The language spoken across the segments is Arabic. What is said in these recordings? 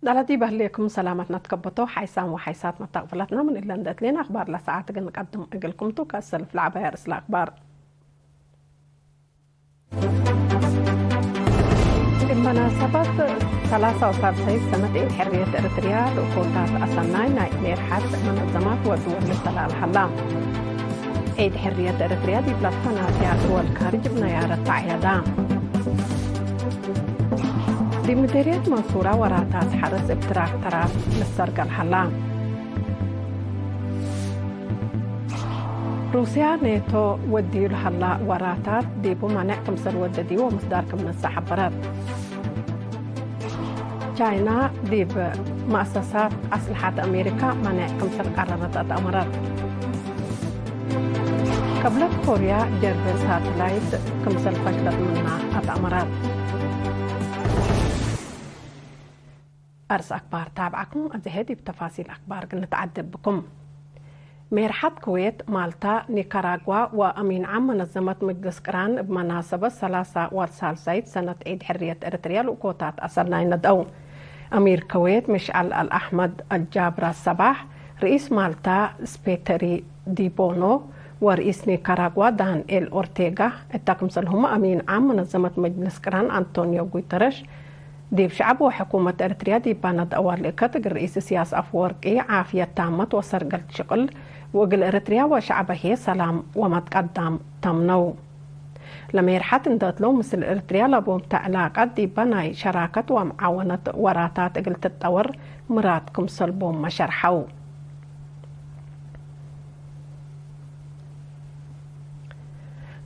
دلتي بهليكم سلامتنا تكبتو حيسان وحيسات متقبلتنا من إلا ندت لنا أخبار لساعات نقدم أقلكم توكسل في العباية رسل أخبار بمناسبة 73 سنة عيد حرية إريتريا وكوتات أسناي نايمير حد منظمات ودول مثل الحلام عيد حرية إريتريا دي بلاتفانا في دول الخارج بنيارة تعيادان دي مديرية منصورة وراتات حرس ابتراك تراف للسرق الحلام روسيا نيتو وديو الحلا وراتات ديبو مانعكم سر وددي ومصداركم من السحبرات تشاينا ديب مؤسسات أسلحة أمريكا مانعكم سر قرارات الأمارات قبل كوريا جرب ساتلايت كم سر فشلت منها الأمارات أرس أخبار تابعكم أزهدي بتفاصيل أخبار نتعدد بكم ميرحة كويت مالطا نيكاراغوا وأمين عام منظمة مجلس قران بمناسبة 33 سنة عيد حرية إريتريا وكوتات أصلنا ندعو أمير كويت مشعل الأحمد الجابر الصباح رئيس مالطا سبيتري ديبونو ورئيس نيكاراغوا دان إل أورتيغا التقمصلهم أمين عام منظمة مجلس قران أنطونيو غوترش ديب شعب وحكومة إريتريا دي باند أول لكتق الرئيس سياس أفورقي عافية تامة وسرقل شغل وقل إريتريا وشعبه سلام وما تقدم تمنو لما يرحت اندتلو مثل إريتريا لبوم تعلاقات دي بناي شراكة ومعاونة وراتات قل تتطور مراتكم سلبوم مشارحو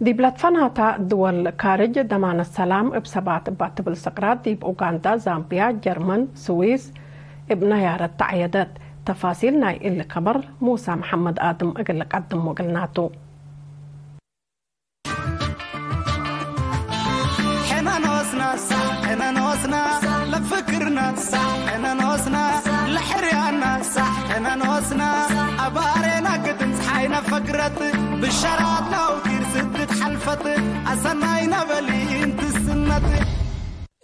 دي بلاتفاناتا دول خارج دمان السلام بسبات بات بالسقرات دي بأوغندا زامبيا جرمن سويس ابنيار التعيادات تفاصيلنا اللي خبر موسى محمد آدم اقل قدم وقلناتو حنا نوسنا لفكرنا حنا نوسنا لحريانا حنا نوسنا أبارينا قدن حينا فكرت بالشراتنا وكير سدت حلفت أسناينا بلين تسنت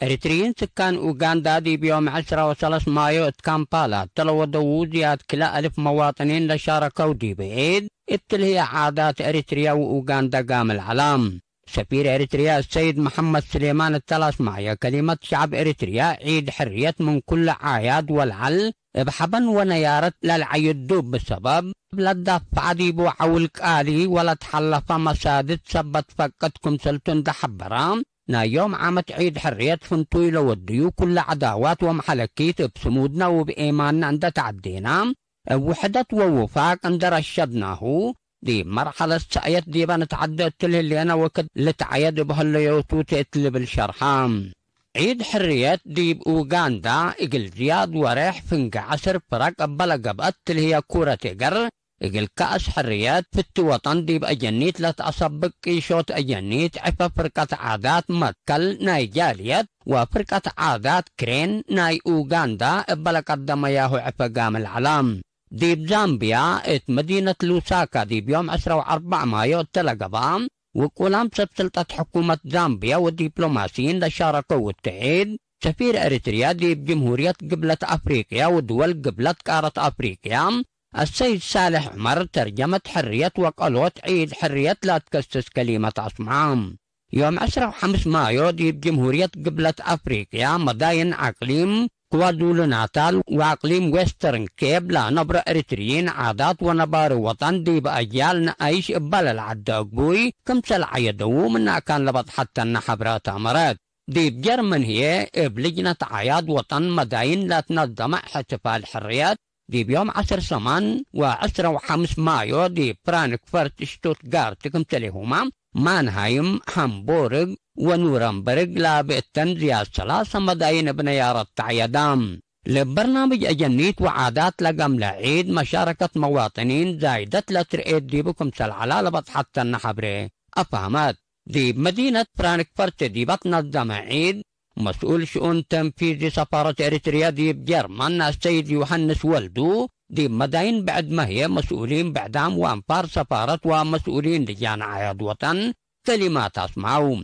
إريتريين سكان أوغندا دي بيوم 10 و3 مايو كامبالا تلو زياد كلا 1000 مواطنين لشاركوا دي بعيد هي عادات إريتريا وأوغندا قام العلام سفير إريتريا السيد محمد سليمان الثلاث معي كلمة شعب إريتريا عيد حرية من كل عياد والعل بحبن ونيارت للعيدوب بسبب لدفع ديبو حولك آلي ولا تحلف مسادد سبت فقدكم سلطن دحبرام نا يوم عامت عيد حرية فنطوي لوديو كل عداوات ومحلكيت بسمودنا وبإيماننا عند تعدينا وحدة ووفاق عند رشدناه دي مرحلة سعيت دي بنتعدد تله اللي أنا وكد لتعيد بهالليوتو تقتل بالشرحام عيد حرية دي بأوغندا إقل زياد وريح فنق عصر فرق بلقبت اللي هي كورة تقر إقل كأس حريات في الوطن دي بأجنيت لا تعصبك إيشوت أجنيت عفا فرقة عادات مكل ناي جاليت وفرقة عادات كرين ناي أوغندا بلقد ياهو عفا قام العلام دي بزامبيا ات مدينة لوساكا دي بيوم 10 و4 مايو تلقبام وقولام سلطة حكومة زامبيا والدبلوماسيين لشاركوا والتعيد سفير إريتريا دي بجمهورية قبلة أفريقيا ودول قبلة قارة أفريقيا السيد صالح عمر ترجمة حرية وقالوت عيد حرية لا تكسس كلمة أصمعام يوم 10 و5 مايو دي بجمهورية قبلة أفريقيا مداين أقليم كوادولو ناتال وأقليم ويسترن كيب لا نبر إريتريين عادات ونبار وطن دي بأجيال نعيش بلل عداقبوي كم سلع يدو منا كان لبط حتى النحبرات أمرات دي بجرمن هي بلجنة عياد وطن مداين لا تنظم احتفال حريات دي بيوم 10 سمان و10 و5 مايو دي فرانكفورت شتوتغارت كم تليهما مانهايم هامبورغ ونورنبرغ لا بيتن زياد 3 مداين بنيار التعيدام لبرنامج أجنيت وعادات لقم لعيد مشاركة مواطنين زايدت لترئيد دي بكم سلعلا لبط حتى النحبري أفهمت دي مدينة فرانكفورت دي بتنظم عيد مسؤول شؤون تنفيذي سفارة إريتريا دي بجرمن السيد يوحنس ولدو دي مداين بعد ما هي مسؤولين بعدام وأنفار سفارة ومسؤولين لجان عياد وطن كلمات أسمعوا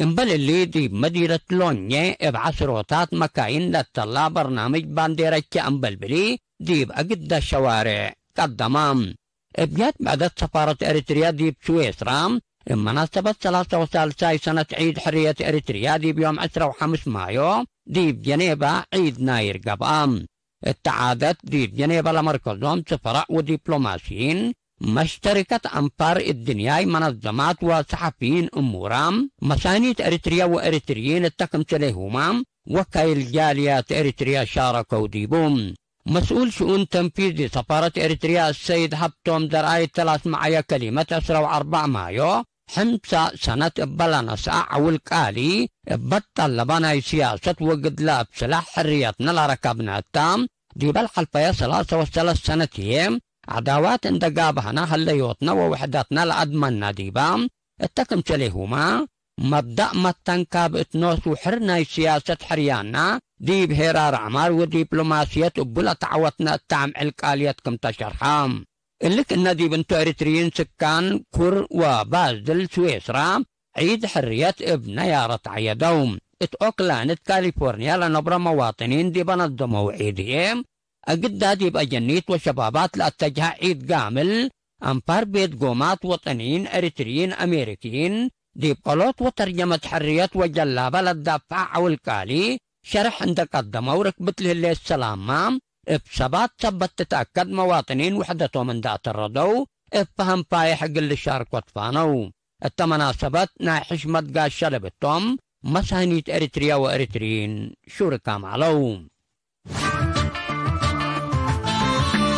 انبل اللي دي مديرة لونيا بعصروتات مكاين لتطلع برنامج بانديرك انبل بلي دي بأقد الشوارع قدمام ابيات بعد سفارة اريتريا دي بسويسرا بمناسبة 33 سنة عيد حرية اريتريا دي بيوم 15 مايو دي بجنيبة عيد ناير قبام اتعادت دي بجنيبة لمركزهم سفراء ودبلوماسيين مشتركة أنفار الدنيا منظمات وصحفيين أمورام مسانيد أريتريا وأريتريين التقمتلهما وكايل جاليات أريتريا شاركوا ديبوم مسؤول شؤون تنفيذي سفارة أريتريا السيد هبتوم درعي 3 معايا كلمة 4 مايو 5 سنة بلانسا والكالي بطل لبناي سياسة وقد لاب سلاح حريتنا لركبنا التام دي بالحلفية 3 سنتين عداوات اندقابهنا هليوتنا ووحداتنا لأدمنا ديبام التكمتلهما مبدأ متنكاب اتنوس وحرنا سياسة حريانا دي بهرار عمار ودبلوماسية وبلا تعوتنا التعم الكاليات كم تشرحام اللي كنا دي بنتو اريتريين سكان كور وبازل سويسرا عيد حرية ابن يارة عيدوم ات اوكلاند كاليفورنيا لنبرا مواطنين دي بنظموا عيدهم أقد دي بأجنيت وشبابات لأتجه عيد قامل أنفار بيت قومات وطنيين أريتريين أمريكيين دي بقلوت وترجمة حرية وجلابة للدفع والكالي شرح عند قدمه وركبت له السلام مام بسبات ثبت تتأكد مواطنين وحدتهم من ذات الردو افهم باي حق اللي شارك وطفانو التمناسبات ناحش مدقى شلبتهم مسانيت أريتريا وأريتريين شركة معلو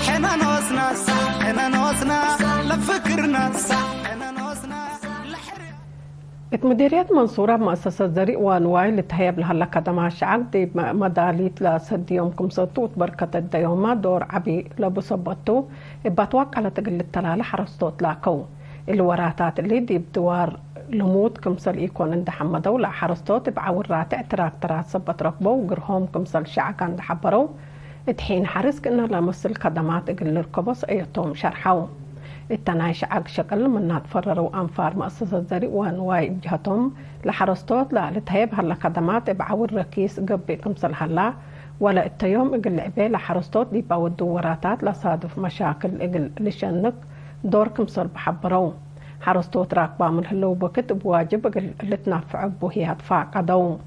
حنا نوسنا لفكرنا حنا نوسنا مديرية منصورة مؤسسة زريق وانواي لتهيب لها لكدما شعب دي مداليت لسد يومكم سطوت بركة الديومة دور عبي لبصبتو باتواق على تقل التلالة حرستوت لاكو الوراتات اللي دي بدوار لموت كمسل يكون عند حمدو لا حرستوت بعور راتع تراك صبت ركبو وقرهم كمسل شعق عند حبرو اتحين حرس كنا لمس الخدمات اقل الركبص ايتهم شرحو التنايش عق شكل من تفرروا أنفار مؤسسة زريق وانواي بجهتهم لحرستوت لا لتهيب هلا خدمات بعور ركيس قبي كمسل هلا ولا التيوم اقل عبي لحرستوت دي باودو وراتات لصادف مشاكل اقل لشنك دور كمسل بحبرو حرستوت راكبا من هلو بكت بواجب اقل لتنافع بوهي هدفاع قدوم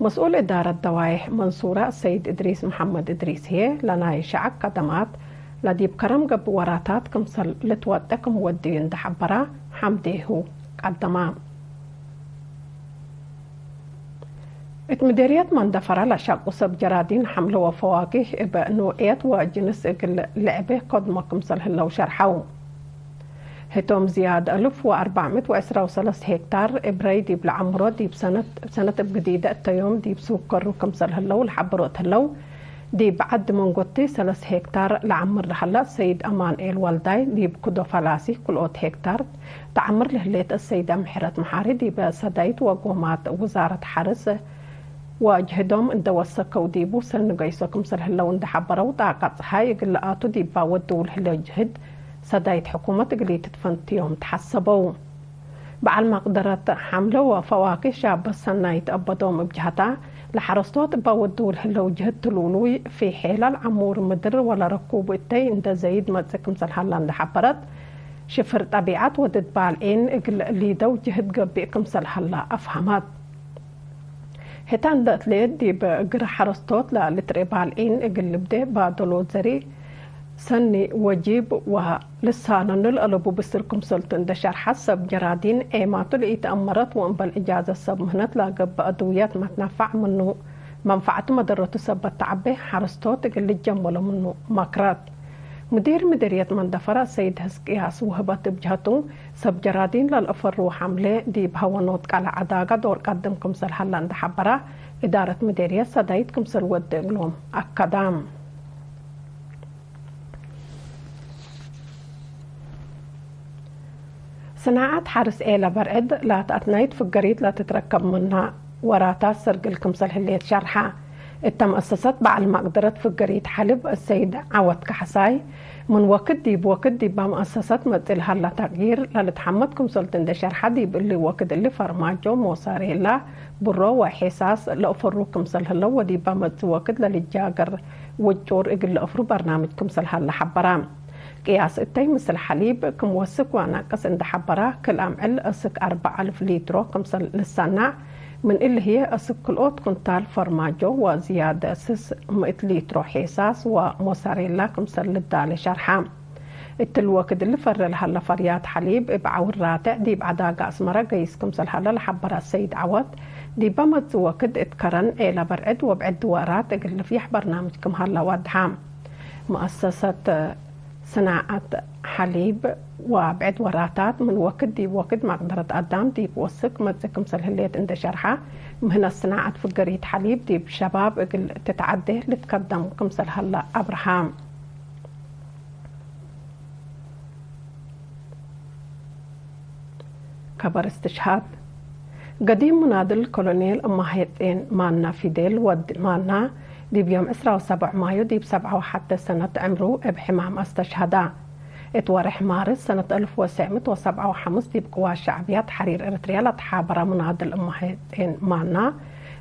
مسؤول إدارة دوايح منصورة السيد إدريس محمد إدريس هي لنايش عق خدمات لدي بكرم قب وراتات كمسل لتودكم وديين دحبرا حمديهو قدما اتمديرية مندفرة لشاق وسب جرادين حمل وفواكه بنوعيات وجنس لعبه قدما كمسل هلو شرحو هتوم زياد 1423 هكتار إبراي دي بالعمرو دي بسنة بجديدة التيوم دي بسوق كرو كمسل هلو الحبروت هلو دي بعد من قطي 3 هكتار لعمر لحلا السيد أمان إيل والداي دي بكدو فلاسي كل أوت هكتار تعمر لهليت السيدة محرة محاري دي بسدايت وقومات وزارة حرس واجهدهم اند وسكو دي بوسل نقايسوكم سل هلو اند حبرو طاقات هاي قلقاتو دي باودو الهلو جهد سدايت حكومة قلي تتفنتيهم تحسبوا بعل مقدرة حملة وفواكه شاب السنايت أبدوم بجهتا لحرستوت باودو الهلو جهد تلولوي في حيلة العمور مدر ولا ركوب التي اند زايد مدسكم سل هلان حبرت شفر طبيعات ودد بالين اللي دو جهد قبيكم سل هلا أفهمت هتان داتليد دي بقر حرستوت لتري بالين اقل بده بادلو زري سني وجيب ولسانا نلقلبو بسركم سلطن دشار حسب جرادين ايماتو اللي تأمرت وانبال اجازة سب مهنت لاقب ادويات ما تنفع منه منفعته مدرته سب التعبي حرستوت اقل الجنبلو منه ماكرات مدير مديرية مندفرة سيد هسقياس وهبت بجهتو سب جرادين للأفر وحملة دي بهوانوت على عداقة دور قدمكم سل حلان دحبرة إدارة مديرية سدايتكم سل ودقلهم أكدام صناعة حرس إيلا برعد لا تأتنايت في القريد لا تتركب منها وراتات سرقلكم سل هليت شرحة التمؤسسات بعد ما قدرت في قرية حلب السيد عوض كحساي من وقت دي بمؤسسات مثل هلا تغيير لتحمدكم سلطن دشر حدي باللي وقت اللي فرماجو موساريلا برو وحساس لأفروكم سلهلا ودي بمت وقت للجاقر وجور اقل أفرو برنامجكم سلهلا حبرام قياس التي مثل حليب كم وسك وناقص عند حبرا كل عمل أسك 4000 لتر كم سل للصنع من اللي هي أسك كل أوت كنتال فرماجو وزيادة أسس 100 لتر حساس وموساريلا كم سل للدالي شرحام التلوكد اللي فر لها فريات حليب بعور راتع دي بعداقة أسمرة قيس كم سل هلا لحبرا السيد عوض دي بمت وكد اتكرن إلى برعد وبعد دوارات اقل فيح برنامجكم هلا ودحام مؤسسة صناعة حليب وبعد وراتات من وقت دي وقت ما قدرت قدام دي بوسك متزكم سلهليت عند شرحة مهنا الصناعة في قرية حليب دي بشباب تتعدي لتقدم كم سلهلا أبراهام كبر استشهاد قديم مناضل الكولونيل أمهاتين مالنا فيديل ود مالنا دي بيوم 27 مايو دي ب7 حتى سنة عمره بحمام استشهدا اتورح مارس سنة 1957 دي بقوى شعبيات حرير إريتريا لتحابر مناضل أمهاتين مالنا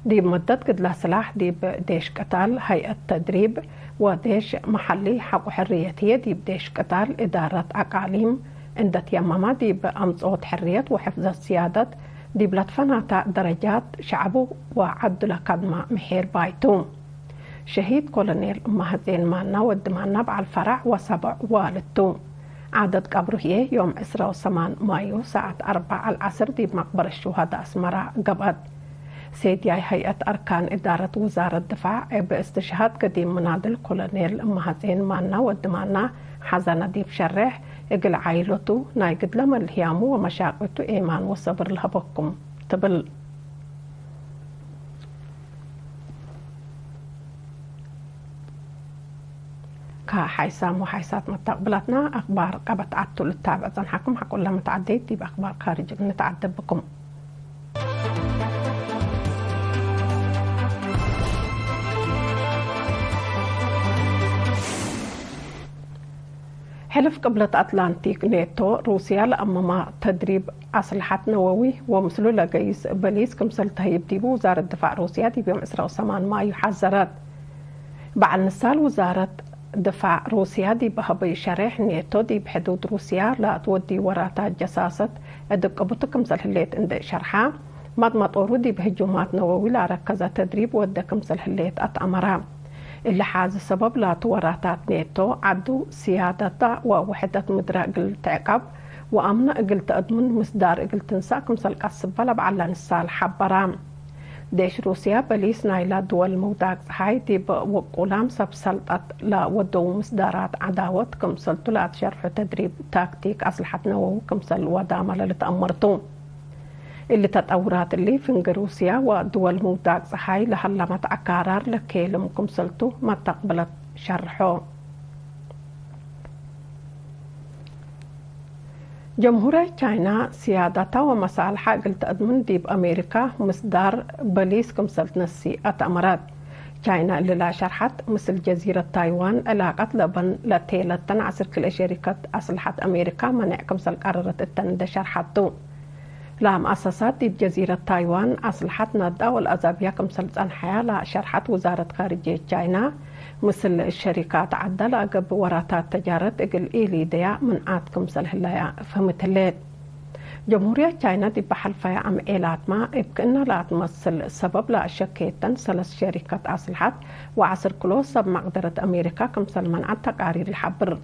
دي بمدة قد له سلاح دي بديش قتال هيئة تدريب وديش محلي حق حريتية دي بديش قتال إدارة أقاليم عند يماما دي بأمصوت حرية وحفظ السيادة دي بلطفناتا درجات شعبه وعدل قدمة محير بايتوم شهيد كولونيل أمهاتين مالنا ود مالنا بعد الفرع وسبع والدتو عدد قبره هي يوم 28 مايو ساعة 4 العصر دي بمقبر الشهداء أسمرا قبض سيدي هيئة أركان إدارة وزارة الدفاع باستشهاد قديم مناضل كولونيل أمهاتين مالنا ود مالنا حزنة دي بشرح اقل عائلته نايقد لما الهيامو ومشاقته إيمان وصبر لهبكم تبل كحيسام وحيسات مستقبلتنا أخبار قبت عدتو للتابع زنحكم حقول لما تعديت دي بأخبار خارج نتعدى بكم حلف قبلة أطلنطيك ناتو روسيا لأمام تدريب أسلحة نووي ومثله لقيس بليس كمثل تهيب دي وزارة الدفاع روسيا دي بيوم 28 مايو حذرت بعد نسال وزارة دفاع روسيا دي بهبي شرح ناتو دي بحدود روسيا لا تودي وراتات جساسة ادق ابوتك كمثل هليت عند شرحها مضمط أورودي بهجومات نووي لا ركز تدريب ودى كمثل هليت أتأمرها اللي حاز السبب لا توراتات ناتو عدو سيادة ووحدة مدرى قل تعقب وأمن قل تأدمن مصدار قل تنسى كمثل قصب بلب على نسال حبرام ديش روسيا بليس نايلا دول موداك هاي دي وقولام سبسلطت لا ودو مصدارات عداوة كمثل تلات شرح تدريب تاكتيك أسلحة نووي كمثل ودامة لتأمرتون اللي تطورات اللي في روسيا ودول موداك هاي لهلا ما تعكارار لكيلم كمثلتو ما تقبلت شرحه جمهورية تشاينا سيادتها ومصالحها قلت أدمن دي بأمريكا مصدر بليس كمثلت نسي أتأمرات تشاينا اللي لا شرحت مثل جزيرة تايوان علاقة لبن لتيلة تنعسر كل شركة أسلحة أمريكا منع كمثل قررت التند شرحتو لا مؤسسات دي بجزيرة تايوان أسلحة ندا والأزابية كمثل أنحيا لا شرحت وزارة خارجية تشاينا مثل الشركات عدل قب وراتات تجارة اقل إيلي ديا من عاد كمثل هلايا فهمتلات جمهورية تشاينا دي بحلفة عم إيلات ما إبكنا لا تمثل سبب لا شكيتا سلس شركات أسلحة وعصر كلو سب مقدرة أمريكا كمثل منع تقارير الحبر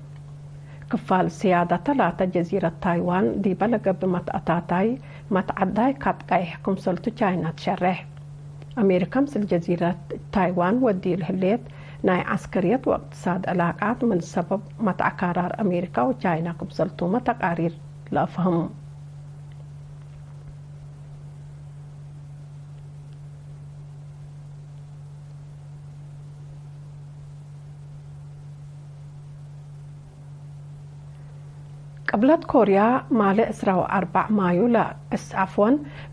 كفال سيادة ثلاثة جزيرة تايوان دي بلغ بمتأتاتاي متعداي كاتقاي حكم سلطة تشاينا تشرح أمريكا مثل جزيرة تايوان ودي الهليت ناي عسكرية واقتصاد علاقات من سبب متع قرار أمريكا وتشاينا كم سلطة متقارير لا فهم قبلت كوريا مال 4 مايو لا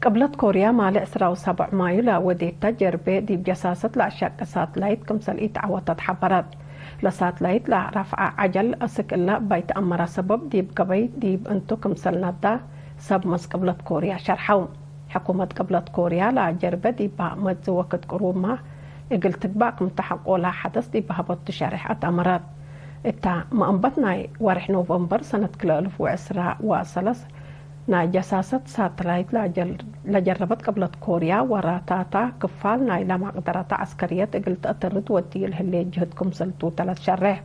قبلت كوريا مال 7 مايو لا وديت تجربة دي بجساسة لأشياء ساتلايت كمسلئيت عوضت حبرات لساتلايت لا رفع عجل أسك إلا بيت أمر سبب ديب قبيت ديب أنتو كمسلنا دا سب مس قبلت كوريا شرحون حكومة قبلت كوريا لا جربة ديب مدز وقت قروما قلت باك متحقو لا حدث ديب هبط تشارح أمرات إتا مأنبتنا ورح نوفمبر سنة 2010 نا جساسة ساتلايت لجربت قبلت كوريا وراتاتا كفال نا إلى مقدرات عسكرية قلت أترد وديل هاللي جهدكم سلتو 3 شرح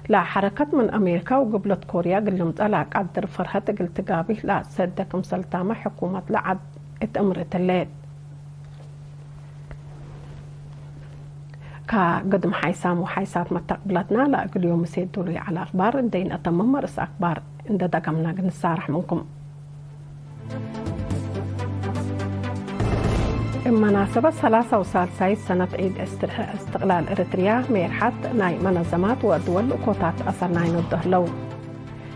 لا حركة من أمريكا وقبلت كوريا قلت ألاك عدر فرحة قلت قابي لا سدكم سلتامة حكومة لعد اتأمرت الليل كقدم حيسام وحيسات متقبلتنا لا أقول يوم سيدوا لي على أخبار دين أتمم رأس أخبار إن دقمنا نسارح منكم مناسبة 33 سنة عيد استقلال إريتريا ميرحت ناي منظمات ودول وكوتات أصرناين الدهلو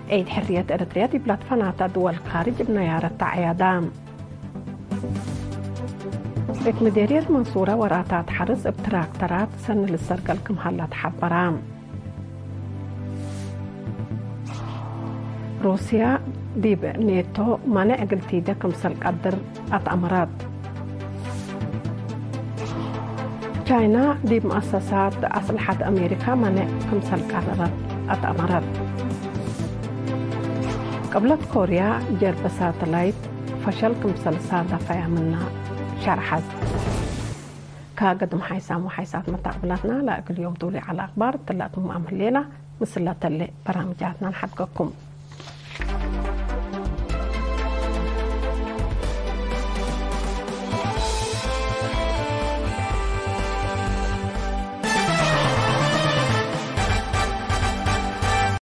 عيد حرية إريتريا دي بلاد فناتا دول خارج بنيارة عيادام بيت مديرية منصورة وراتات حرس بتراكترات سن للسرقل كمهلات حبرام روسيا ديب نيتو مانع قلتي دا كمسل قدر أتأمرات تشاينا ديب مؤسسات أسلحة أمريكا مانع كمسل قدر أتأمرات قبلت كوريا جرب ساتلايت فشل كمسل سادة فيعملنا شرحت كقدم حيسام وحيسات متقبلاتنا لا كل يوم دولي على أخبار تلاتهم أمهلينا مثل تلي برامجاتنا نحبكم